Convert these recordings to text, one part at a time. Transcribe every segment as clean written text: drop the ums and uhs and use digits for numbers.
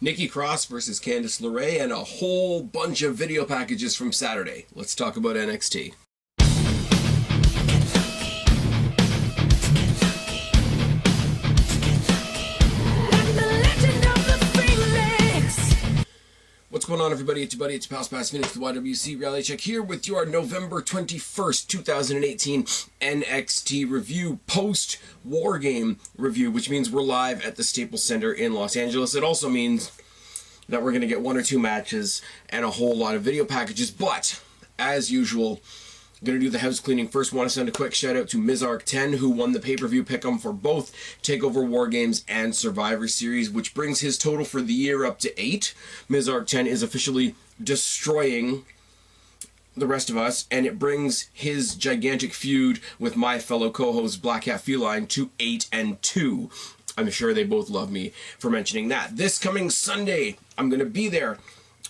Nikki Cross versus Candice LeRAE, and a whole bunch of video packages from Saturday. Let's talk about NXT. What's going on, everybody? It's your buddy, it's your pal Spaz, finished the YWC Reality Check here with your November 21st, 2018 NXT review, post-War Game review, which means we're live at the Staples Center in Los Angeles. It also means that we're going to get one or two matches and a whole lot of video packages, but as usual, I'm going to do the house cleaning first. Want to send a quick shout out to Mizark10, who won the pay-per-view pick'em for both TakeOver WarGames and Survivor Series, which brings his total for the year up to 8. Mizark10 is officially destroying the rest of us, and it brings his gigantic feud with my fellow co-host Black Hat Feline to 8-2. I'm sure they both love me for mentioning that. This coming Sunday, I'm going to be there.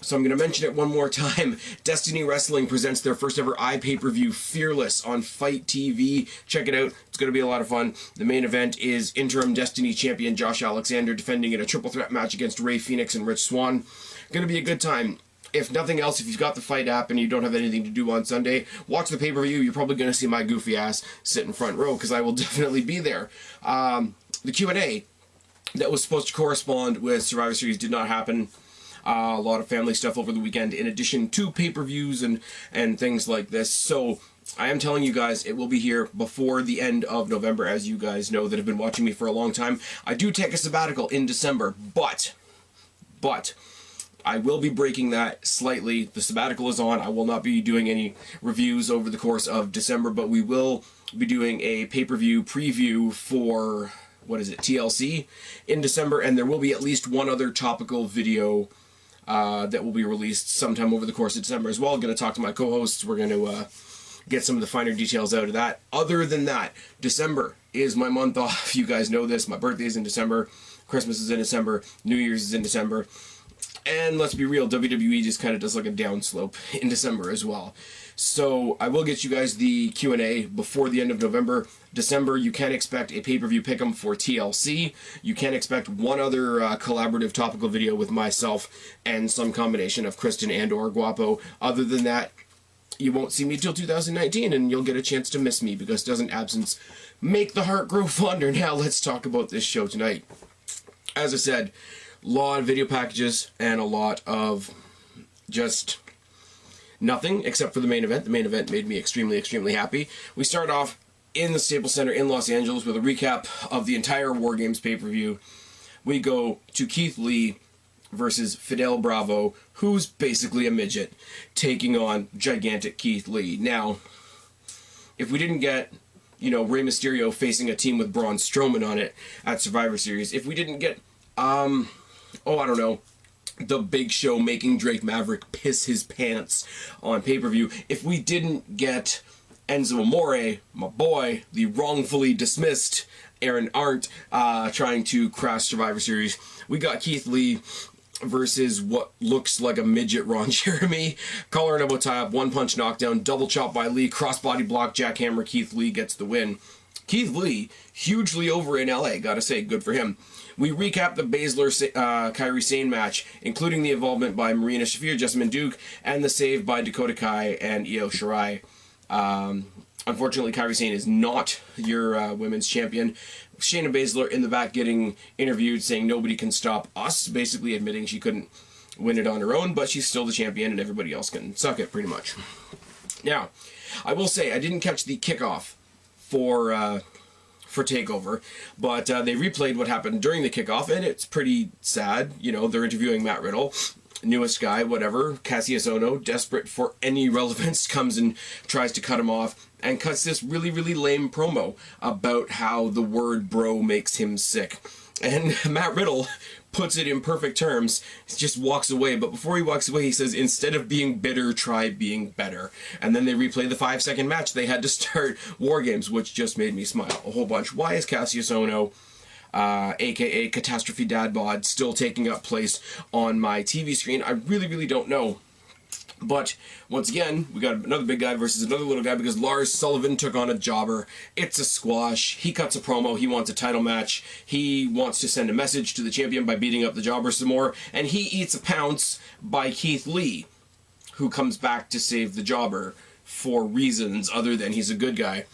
So I'm going to mention it one more time. Destiny Wrestling presents their first ever iPay-per-view, Fearless, on Fight TV. Check it out. It's going to be a lot of fun. The main event is interim Destiny champion Josh Alexander defending in a triple threat match against Ray Phoenix and Rich Swann. Going to be a good time. If nothing else, if you've got the Fight app and you don't have anything to do on Sunday, watch the pay-per-view. You're probably going to see my goofy ass sit in front row because I will definitely be there. The Q&A that was supposed to correspond with Survivor Series did not happen. A lot of family stuff over the weekend, in addition to pay-per-views and things like this. So I am telling you guys, it will be here before the end of November, as you guys know that have been watching me for a long time. I do take a sabbatical in December, but I will be breaking that slightly. The sabbatical is on. I will not be doing any reviews over the course of December, but we will be doing a pay-per-view preview for, what is it, TLC in December, and there will be at least one other topical video that will be released sometime over the course of December as well. I'm going to talk to my co-hosts. We're going to get some of the finer details out of that. Other than that, December is my month off. You guys know this. My birthday is in December. Christmas is in December. New Year's is in December. And let's be real, WWE just kind of does like a downslope in December as well. So I will get you guys the Q&A before the end of November. December, you can expect a pay-per-view pick'em for TLC. You can expect one other collaborative topical video with myself and some combination of Kristen and or Guapo. Other than that, you won't see me till 2019, and you'll get a chance to miss me, because doesn't absence make the heart grow fonder? Now let's talk about this show tonight. As I said, a lot of video packages and a lot of just nothing except for the main event. The main event made me extremely, extremely happy. We start off in the Staples Center in Los Angeles with a recap of the entire WarGames pay-per-view. We go to Keith Lee versus Fidel Bravo, who's basically a midget, taking on gigantic Keith Lee. Now, if we didn't get, you know, Rey Mysterio facing a team with Braun Strowman on it at Survivor Series, if we didn't get, I don't know, The Big Show making Drake Maverick piss his pants on pay-per-view, if we didn't get Enzo Amore, my boy, the wrongfully dismissed Aaron Arndt, trying to crash Survivor Series, we got Keith Lee versus what looks like a midget Ron Jeremy. Collar and elbow tie-up, one-punch knockdown, double chop by Lee, crossbody block, jackhammer. Keith Lee gets the win. Keith Lee, hugely over in LA, gotta say, good for him. We recap the Baszler-Kairi Sane match, including the involvement by Marina Shafir, Jessamine Duke, and the save by Dakota Kai and Io Shirai. Unfortunately, Kairi Sane is not your women's champion. Shayna Baszler in the back getting interviewed, saying nobody can stop us, basically admitting she couldn't win it on her own, but she's still the champion and everybody else can suck it, pretty much. Now, I will say, I didn't catch the kickoff for TakeOver, but they replayed what happened during the kickoff, and it's pretty sad. You know, they're interviewing Matt Riddle, newest guy, whatever. Cassius Ohno, desperate for any relevance, comes and tries to cut him off, and cuts this really, really lame promo about how the word bro makes him sick. And Matt Riddle puts it in perfect terms, just walks away, but before he walks away he says, instead of being bitter, try being better. And then they replay the 5-second match they had to start WarGames, which just made me smile a whole bunch. Why is Cassius Ohno, aka Catastrophe Dad Bod, still taking up place on my TV screen? I really, really don't know. But once again, we got another big guy versus another little guy because Lars Sullivan took on a jobber. It's a squash. He cuts a promo. He wants a title match. He wants to send a message to the champion by beating up the jobber some more. And he eats a pounce by Keith Lee, who comes back to save the jobber for reasons other than he's a good guy.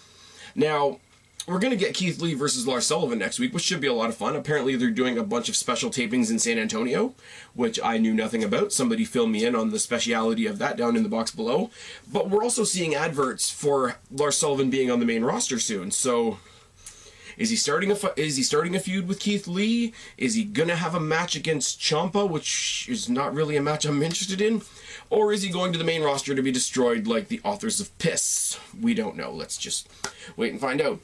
Now, we're going to get Keith Lee versus Lars Sullivan next week, which should be a lot of fun. Apparently, they're doing a bunch of special tapings in San Antonio, which I knew nothing about. Somebody fill me in on the speciality of that down in the box below. But we're also seeing adverts for Lars Sullivan being on the main roster soon. So, is he starting a feud with Keith Lee? Is he going to have a match against Ciampa, which is not really a match I'm interested in? Or is he going to the main roster to be destroyed like the authors of Piss? We don't know. Let's just wait and find out.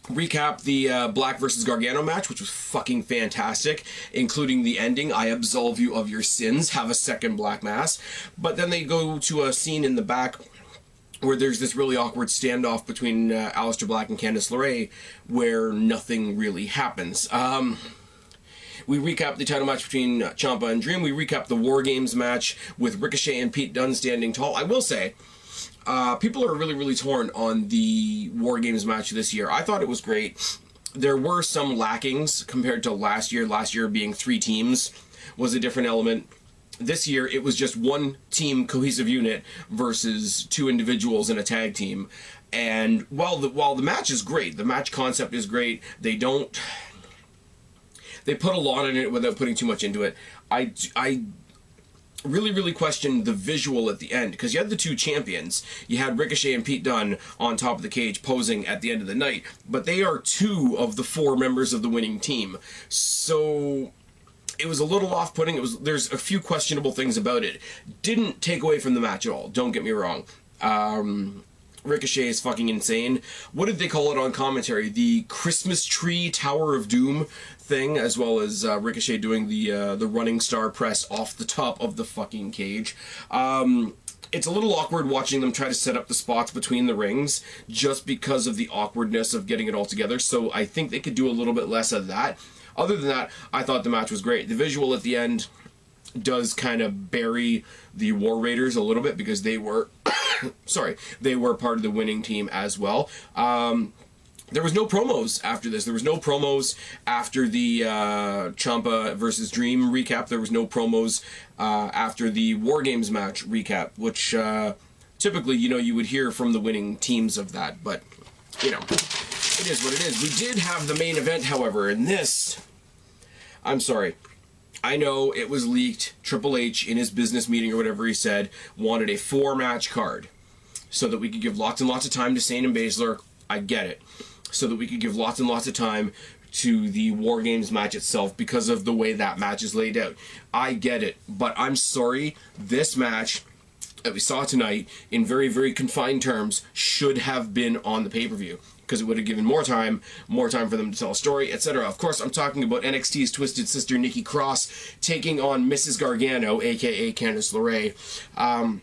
Recap the Black versus Gargano match, which was fucking fantastic, including the ending, I absolve you of your sins, have a second black mass. But then they go to a scene in the back where there's this really awkward standoff between Aleister Black and Candice LeRae, where nothing really happens. We recap the title match between Ciampa and Dream. We recap the WarGames match with Ricochet and Pete Dunne standing tall. I will say, people are really torn on the WarGames match this year. I thought it was great. There were some lackings compared to last year. Last year being 3 teams was a different element. This year it was just one team cohesive unit versus 2 individuals in a tag team. And while the match is great, the match concept is great, they put a lot in it without putting too much into it. I really questioned the visual at the end, because you had the 2 champions. You had Ricochet and Pete Dunne on top of the cage posing at the end of the night, but they are 2 of the 4 members of the winning team. So it was a little off-putting. There's a few questionable things about it. Didn't take away from the match at all, don't get me wrong. Ricochet is fucking insane. What did they call it on commentary? The Christmas tree Tower of Doom thing, as well as Ricochet doing the running star press off the top of the fucking cage. It's a little awkward watching them try to set up the spots between the rings just because of the awkwardness of getting it all together, so I think they could do a little bit less of that. Other than that, I thought the match was great. The visual at the end does kind of bury the War Raiders a little bit because they were sorry, they were part of the winning team as well. There was no promos after this. There was no promos after the Ciampa versus Dream recap. There was no promos after the WarGames match recap, which typically, you know, you would hear from the winning teams of that. But, you know, it is what it is. We did have the main event, however, and this, I'm sorry, I know it was leaked. Triple H, in his business meeting or whatever he said, wanted a 4-match card so that we could give lots and lots of time to Sane and Baszler. I get it. So that we could give lots and lots of time to the WarGames match itself because of the way that match is laid out. I get it, but I'm sorry, this match that we saw tonight, in very confined terms, should have been on the pay-per-view, because it would have given more time for them to tell a story, etc. Of course, I'm talking about NXT's Twisted Sister Nikki Cross taking on Mrs. Gargano, aka Candice LeRae.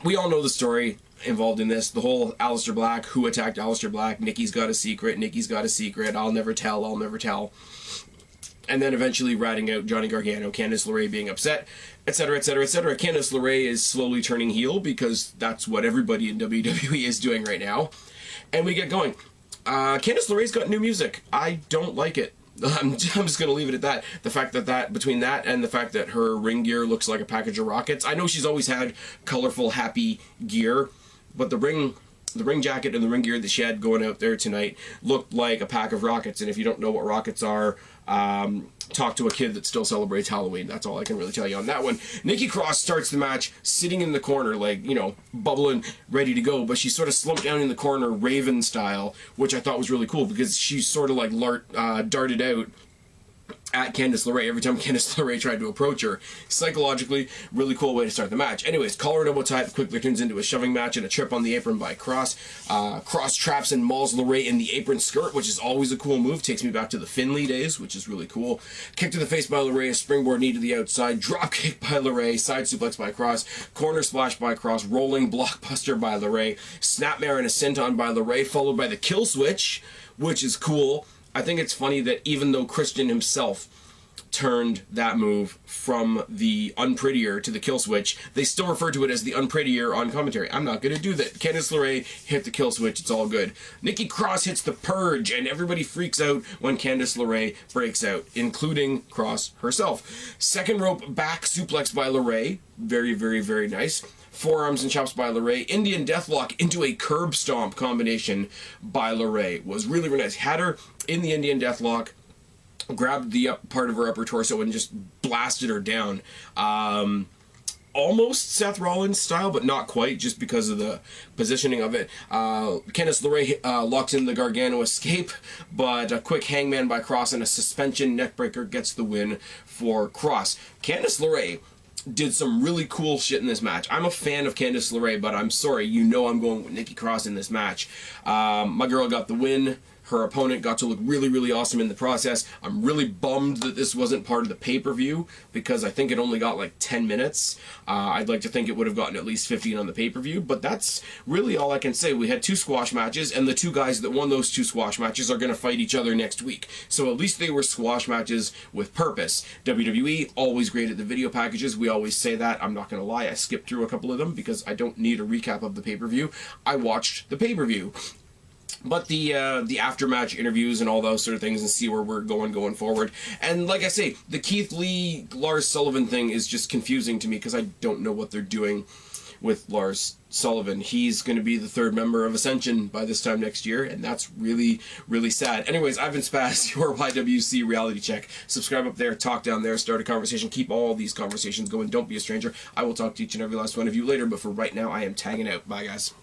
We all know the story involved in this. The whole Aleister Black, who attacked Aleister Black, Nikki's got a secret, I'll never tell. And then eventually ratting out Johnny Gargano, Candice LeRae being upset, etc. Candice LeRae is slowly turning heel because that's what everybody in WWE is doing right now. And we get going. Candice LeRae's got new music. I don't like it. I'm just going to leave it at that. The fact that between that and the fact that her ring gear looks like a package of rockets. I know she's always had colorful, happy gear, but the ring jacket and the ring gear that she had going out there tonight looked like a pack of rockets. And if you don't know what rockets are, talk to a kid that still celebrates Halloween. That's all I can really tell you on that one. Nikki Cross starts the match sitting in the corner, like, you know, bubbling, ready to go, but she sort of slumped down in the corner Raven style, which I thought was really cool because she sort of like darted out at Candice LeRae every time Candice LeRae tried to approach her. Psychologically, really cool way to start the match. Anyways, collar and elbow tie quickly turns into a shoving match and a trip on the apron by Cross. Cross traps and mauls LeRae in the apron skirt, which is always a cool move. Takes me back to the Finley days, which is really cool. Kick to the face by LeRae, a springboard knee to the outside, drop kick by LeRae, side suplex by Cross, corner splash by Cross, rolling blockbuster by LeRae, snapmare and a senton by LeRae, followed by the kill switch, which is cool. I think it's funny that even though Kristen himself turned that move from the unprettier to the kill switch. They still refer to it as the unprettier on commentary. I'm not going to do that. Candice LeRae hit the kill switch. It's all good. Nikki Cross hits the purge, and everybody freaks out when Candice LeRae breaks out, including Cross herself. Second rope back suplex by LeRae. Very, very, very nice. Forearms and chops by LeRae. Indian Deathlock into a curb stomp combination by LeRae was really, really nice. Had her in the Indian Deathlock, grabbed the up part of her upper torso and just blasted her down. Almost Seth Rollins style, but not quite, just because of the positioning of it. Candice LeRae locked in the Gargano escape, but a quick hangman by Cross and a suspension neckbreaker gets the win for Cross. Candice LeRae did some really cool shit in this match. I'm a fan of Candice LeRae, but I'm sorry, you know I'm going with Nikki Cross in this match. My girl got the win. Her opponent got to look really, really awesome in the process. I'm really bummed that this wasn't part of the pay-per-view, because I think it only got like 10 minutes. I'd like to think it would have gotten at least 15 on the pay-per-view, but that's really all I can say. We had 2 squash matches, and the 2 guys that won those 2 squash matches are going to fight each other next week. So at least they were squash matches with purpose. WWE, always great at the video packages. We always say that. I'm not going to lie. I skipped through a couple of them because I don't need a recap of the pay-per-view. I watched the pay-per-view. But the after-match interviews and all those sort of things, and see where we're going forward. And like I say, the Keith Lee, Lars Sullivan thing is just confusing to me, because I don't know what they're doing with Lars Sullivan. He's going to be the 3rd member of Ascension by this time next year, and that's really, really sad. Anyways, I've been Spaz, your YWC reality check. Subscribe up there, talk down there, start a conversation. Keep all these conversations going. Don't be a stranger. I will talk to each and every last one of you later, but for right now, I am tagging out. Bye, guys.